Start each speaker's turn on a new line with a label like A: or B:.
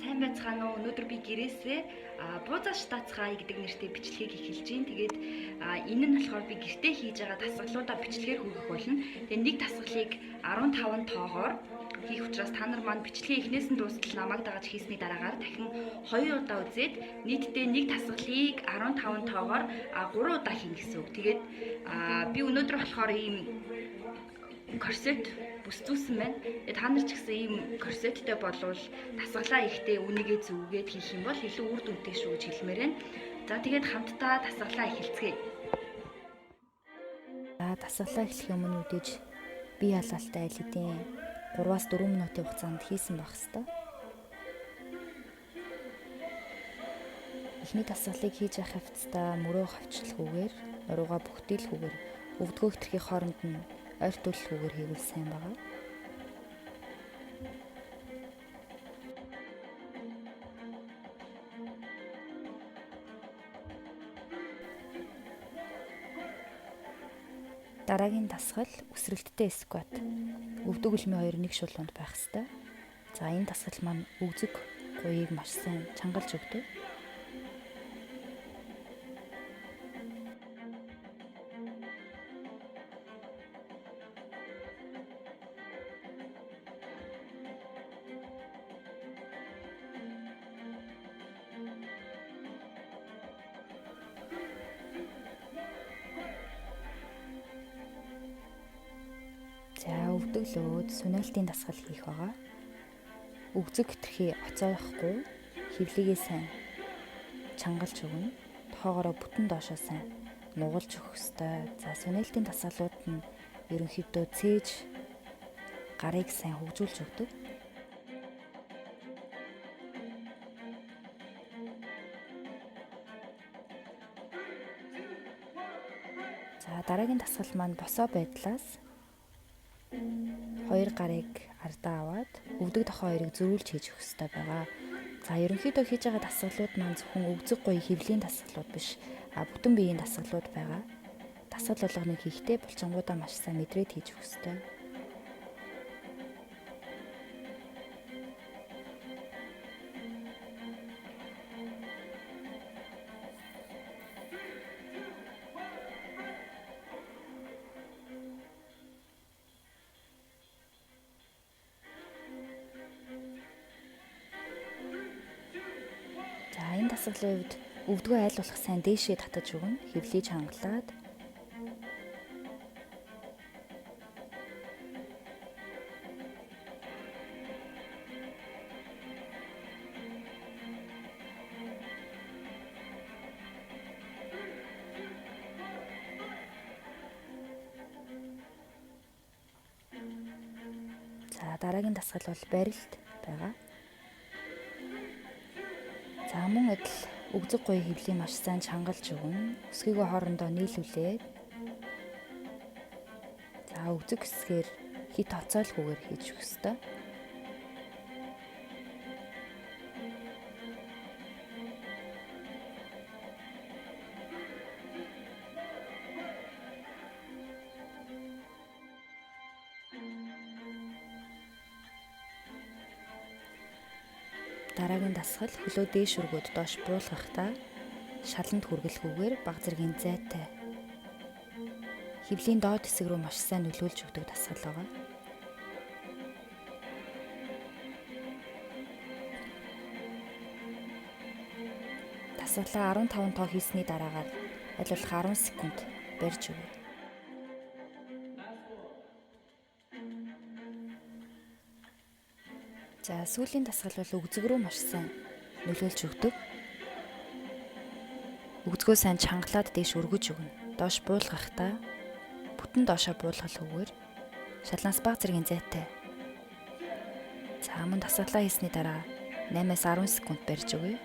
A: Сайн байцгаана уу? Өнөөдөр би гэрээсээ буузаа штацгаая гэдэг нэртэй бичлэгийг эхэлж байна. Тэгээд энэ нь болохоор би гэртээ хийж байгаа дасгалуудаа бичлэгээр хүргэх болно. Тэгээд нэг дасгалыг 15 тоогоор хийх учраас та нар маань бичлэгийн эхнээс нь дуустал намайг дагаж хийсний дараагаар дахин 2 удаа үзээд нийтдээ нэг дасгалыг 15 тоогоор 3 удаа хийнэ гэсэн үг. Тэгээд би өнөөдөр болохоор ийм корсет бүсдүүлсэн байна. Та нар ч гэсэн ийм корсеттэй болвол дасгалаа ихтэй үнийгээ зүгээд хийх юм бол илүү үр дүнтэй шүү гэж хэлмээр байна. За тэгээд хамтдаа дасгалаа эхэлцгээе.
B: Дасгалаа эхлэх өмнө үдэж бие халаалтай аль хэдийн 3-4 минутын хугацаанд хийсэн байх ёстой. Эхний дасгалыг хийж явах хавцдаа мөрөө хавчлахгүйгээр, нуруугаа бүхтэлхгүйгээр, өвдгөө хэтэрхий хооронд нь ойртуулахгүйгээр хийвэл сайн байгаа. Дараагийн дасгал үсрэлттэй скват. Өвдөг үлмийн 2-1 шулуунд байх ёстой. За энэ дасгал маань өгзөг гуйыг маш сайн чангалж өгдөг. За өвдөглөөд сүнэлтийн дасгал хийх байгаа. Өгзөг хэтэрхий оцоохгүй хөвлөгээ сайн чангалж өгнө. Тоогоороо бүтэн доошоо сайн нугалж өгөх ёстой. За сүнэлтийн дасгалууд нь ерөнхийдөө цээж гарыг сайн хөгжүүлж өгдөг. За дараагийн дасгал маань босоо байдлаас 2 гарыг ардаа аваад өвдөг тохоо 2-ыг зөрүүлж хийж өгөх ёстой байгаа. За ерөнхийдөө хийж байгаа дасгалууд маань зөвхөн өгзөг гуй хөвлийн дасгалууд биш, бүтэн биеийн дасгалууд байгаа. Дасгал болгоныг хийхдээ булчингуудаа маш сайн мэдрээд хийж өгөх ёстой. Энэ дасгалын үед өвдгөө айл болох сайн дээшээ татаж өгнө. Хөвлийг хангалаад за дараагийн дасгал бол барилт байгаа. За мөн адил өгзөг гуй хөвлийг маш сайн чангалж өгнө. Өсгийгөө хоорондоо нийлүүлээд за өгзөг хэсгээр хит тоцоолохгүйгээр хийж өгөх ёстой. Дараагийн дасгал хөлөө дээш өргөөд доош буулгахдаа шаланд хүргэлгүйгээр бага зэргийн зайтай хөвлийн доод хэсэг рүү маш сайн нөлөөлж өгдөг дасгал байгаа. Дасгалаа 15 тоо хийсний дараагаар аль болох 10 секунд барьж өгье. За сүүлийн дасгал бол өгзөг рүү маш сайн нөлөөлж өгдөг. Өгзгөө сайн чангалаад дээш өргөж өгнө. Доош буулгахдаа бүтэн доошоо буулгалгүйгээр шалнаас бага зэргийн зайтай. За мөн дасгалаа хийсний дараа 8-10 секунд барьж өгье.